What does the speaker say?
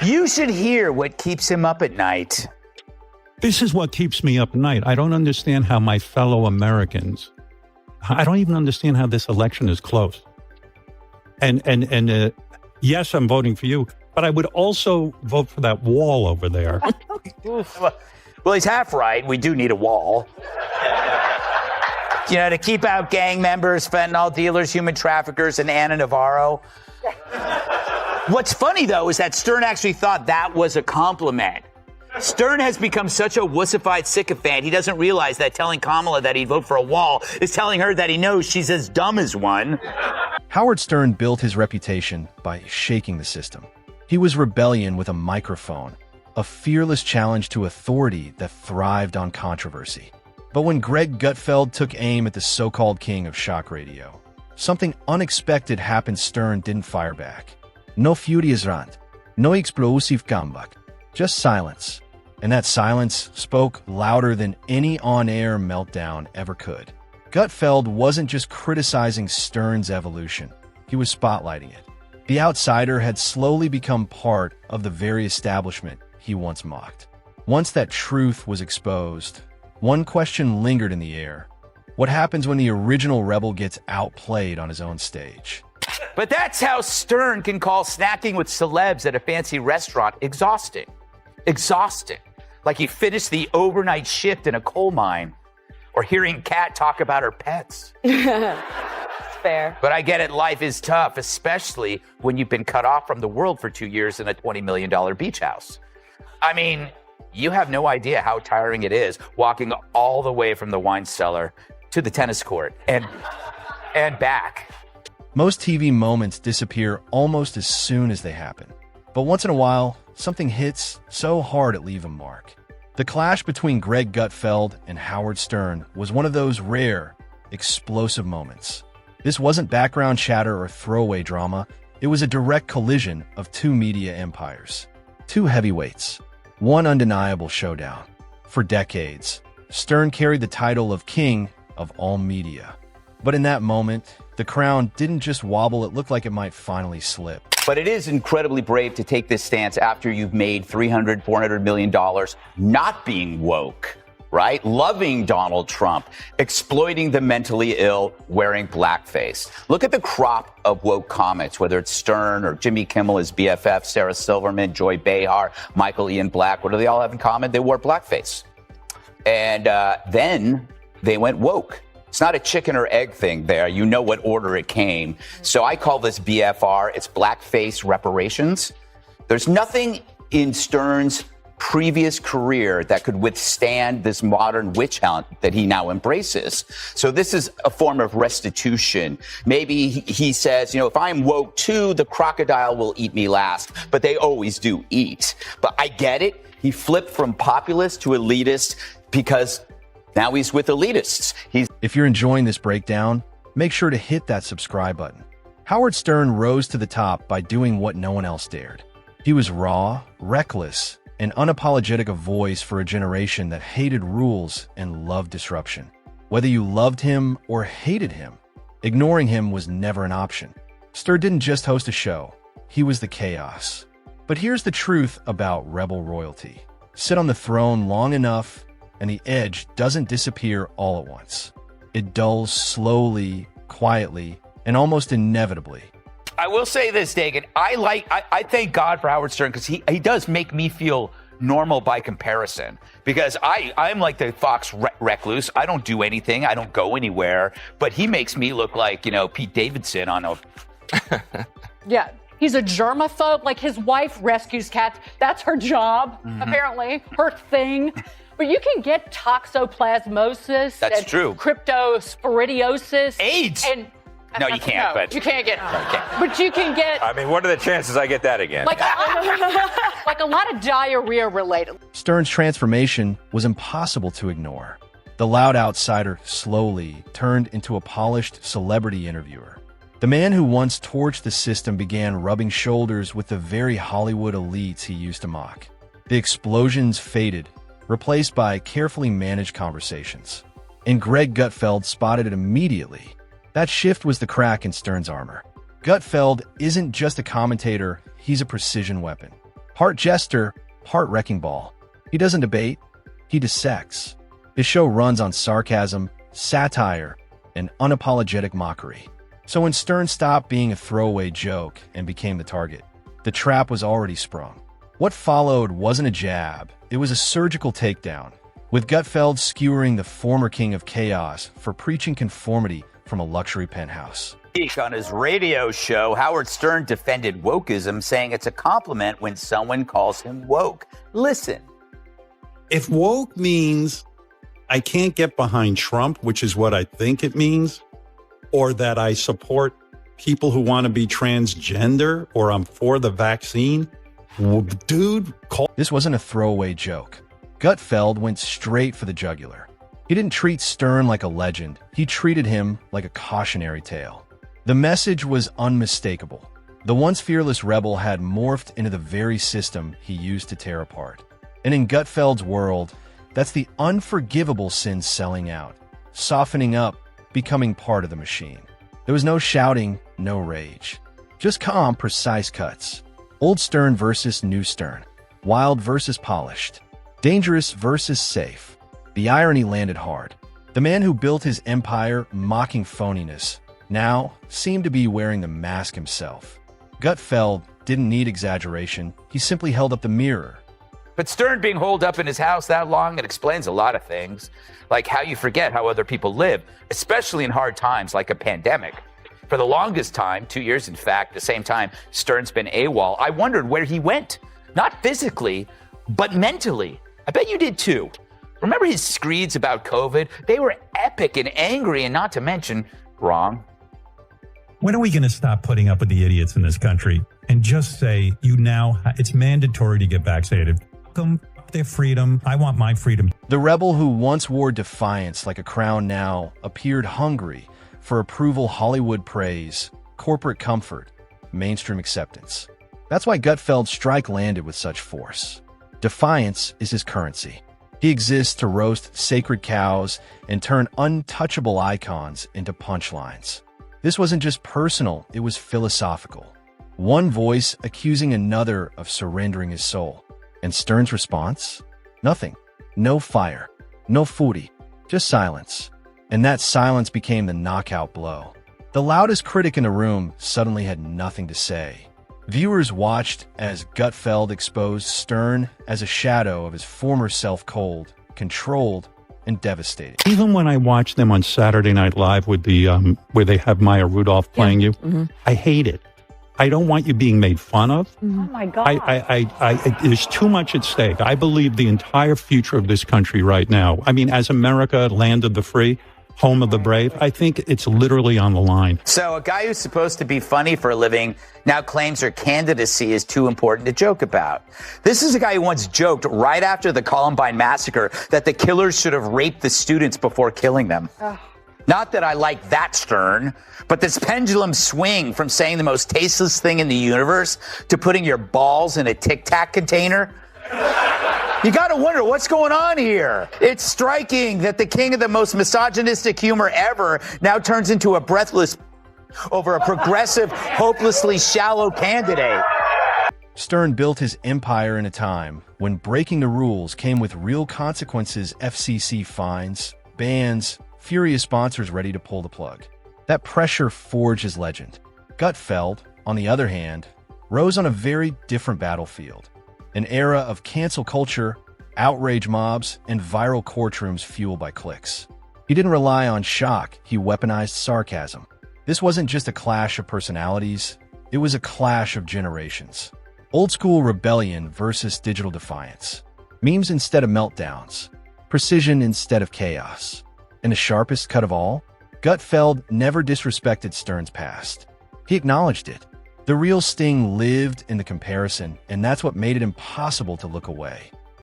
You should hear what keeps him up at night. This is what keeps me up at night. I don't understand how my fellow Americans, I don't even understand how this election is close. And yes, I'm voting for you, but I would also vote for that wall over there. Well, he's half right. We do need a wall. To keep out gang members, fentanyl dealers, human traffickers, and Anna Navarro. What's funny, though, is that Stern actually thought that was a compliment. Stern has become such a wussified sycophant, he doesn't realize that telling Kamala that he'd vote for a wall is telling her that he knows she's as dumb as one. Howard Stern built his reputation by shaking the system. He was rebellion with a microphone, a fearless challenge to authority that thrived on controversy. But when Greg Gutfeld took aim at the so-called king of shock radio, something unexpected happened. Stern didn't fire back. No Furiesrand, no explosive comeback, just silence. And that silence spoke louder than any on-air meltdown ever could. Gutfeld wasn't just criticizing Stern's evolution, he was spotlighting it. The outsider had slowly become part of the very establishment he once mocked. Once that truth was exposed, one question lingered in the air. What happens when the original rebel gets outplayed on his own stage? But that's how Stern can call snacking with celebs at a fancy restaurant exhausting. Exhausting. Like he finished the overnight shift in a coal mine, or hearing Kat talk about her pets. Fair. But I get it, life is tough, especially when you've been cut off from the world for 2 years in a $20 million beach house. I mean, you have no idea how tiring it is walking all the way from the wine cellar to the tennis court and back. Most TV moments disappear almost as soon as they happen. But once in a while, something hits so hard it leaves a mark. The clash between Greg Gutfeld and Howard Stern was one of those rare, explosive moments. This wasn't background chatter or throwaway drama. It was a direct collision of two media empires. Two heavyweights. One undeniable showdown. For decades, Stern carried the title of king of all media. But in that moment, the crown didn't just wobble, it looked like it might finally slip. But it is incredibly brave to take this stance after you've made $400 million not being woke, right? Loving Donald Trump, exploiting the mentally ill, wearing blackface. Look at the crop of woke comics, whether it's Stern or Jimmy Kimmel, his BFF, Sarah Silverman, Joy Behar, Michael Ian Black. What do they all have in common? They wore blackface. And then they went woke. It's not a chicken or egg thing there. You know what order it came. So I call this BFR. It's blackface reparations. There's nothing in Stern's previous career that could withstand this modern witch hunt that he now embraces. So this is a form of restitution. Maybe he says, if I'm woke too, the crocodile will eat me last. But they always do eat. But I get it. He flipped from populist to elitist because now he's with elitists. If you're enjoying this breakdown, make sure to hit that subscribe button. Howard Stern rose to the top by doing what no one else dared. He was raw, reckless, and unapologetic a voice for a generation that hated rules and loved disruption. Whether you loved him or hated him, ignoring him was never an option. Stern didn't just host a show, he was the chaos. But here's the truth about rebel royalty. Sit on the throne long enough, and the edge doesn't disappear all at once. It dulls slowly, quietly, and almost inevitably. I will say this, Dagan. I thank God for Howard Stern because he does make me feel normal by comparison. Because I'm like the Fox recluse. I don't do anything. I don't go anywhere. But he makes me look like, Pete Davidson on a... Yeah. He's a germaphobe. Like his wife rescues cats. That's her job, apparently. Her thing. But you can get toxoplasmosis. That's true. Cryptosporidiosis. AIDS. And no, you can't. No, but you can't get. No, you can't. But you can get. I mean, what are the chances I get that again? Like a lot of diarrhea related. Stern's transformation was impossible to ignore. The loud outsider slowly turned into a polished celebrity interviewer. The man who once torched the system began rubbing shoulders with the very Hollywood elites he used to mock. The explosions faded, replaced by carefully managed conversations. And Greg Gutfeld spotted it immediately. That shift was the crack in Stern's armor. Gutfeld isn't just a commentator, he's a precision weapon. Part jester, part wrecking ball. He doesn't debate, he dissects. His show runs on sarcasm, satire, and unapologetic mockery. So when Stern stopped being a throwaway joke and became the target, the trap was already sprung. What followed wasn't a jab, it was a surgical takedown, with Gutfeld skewering the former king of chaos for preaching conformity from a luxury penthouse. On his radio show, Howard Stern defended wokeism, saying it's a compliment when someone calls him woke. Listen. If woke means I can't get behind Trump, which is what I think it means, or that I support people who want to be transgender, or I'm for the vaccine, dude, This wasn't a throwaway joke. Gutfeld went straight for the jugular. He didn't treat Stern like a legend. He treated him like a cautionary tale. The message was unmistakable. The once fearless rebel had morphed into the very system he used to tear apart. And in Gutfeld's world, that's the unforgivable sin selling out, softening up, becoming part of the machine. There was no shouting, no rage. Just calm, precise cuts. Old Stern versus new Stern. Wild versus polished. Dangerous versus safe. The irony landed hard. The man who built his empire mocking phoniness now seemed to be wearing the mask himself. Gutfeld didn't need exaggeration. He simply held up the mirror. But Stern being holed up in his house that long, it explains a lot of things, like how you forget how other people live, especially in hard times like a pandemic. For the longest time, 2 years in fact, the same time Stern's been AWOL, I wondered where he went. Not physically, but mentally. I bet you did too. Remember his screeds about COVID? They were epic and angry, and not to mention wrong. When are we going to stop putting up with the idiots in this country and just say, it's mandatory to get vaccinated? Them, their freedom. I want my freedom. The rebel who once wore defiance like a crown now appeared hungry for approval, Hollywood praise, corporate comfort, mainstream acceptance. That's why Gutfeld's strike landed with such force. Defiance is his currency. He exists to roast sacred cows and turn untouchable icons into punchlines. This wasn't just personal, it was philosophical. One voice accusing another of surrendering his soul. And Stern's response? Nothing. No fire. No foodie. Just silence. And that silence became the knockout blow. The loudest critic in the room suddenly had nothing to say. Viewers watched as Gutfeld exposed Stern as a shadow of his former self, cold, controlled, and devastated. Even when I watch them on Saturday Night Live with the where they have Maya Rudolph playing you, I hate it. I don't want you being made fun of. Oh my God. There's too much at stake. I believe the entire future of this country right now, I mean, as America, land of the free, home of the brave, I think it's literally on the line. So a guy who's supposed to be funny for a living now claims her candidacy is too important to joke about. This is a guy who once joked right after the Columbine massacre that the killers should have raped the students before killing them. Not that I like that Stern, but this pendulum swing from saying the most tasteless thing in the universe to putting your balls in a Tic Tac container. You got to wonder what's going on here. It's striking that the king of the most misogynistic humor ever now turns into a breathless over a progressive, hopelessly shallow candidate. Stern built his empire in a time when breaking the rules came with real consequences: FCC fines, bans, furious sponsors ready to pull the plug. That pressure forged his legend. Gutfeld, on the other hand, rose on a very different battlefield. An era of cancel culture, outrage mobs, and viral courtrooms fueled by clicks. He didn't rely on shock, he weaponized sarcasm. This wasn't just a clash of personalities, it was a clash of generations. Old school rebellion versus digital defiance. Memes instead of meltdowns. Precision instead of chaos. And the sharpest cut of all, Gutfeld never disrespected Stern's past. He acknowledged it. The real sting lived in the comparison, and that's what made it impossible to look away.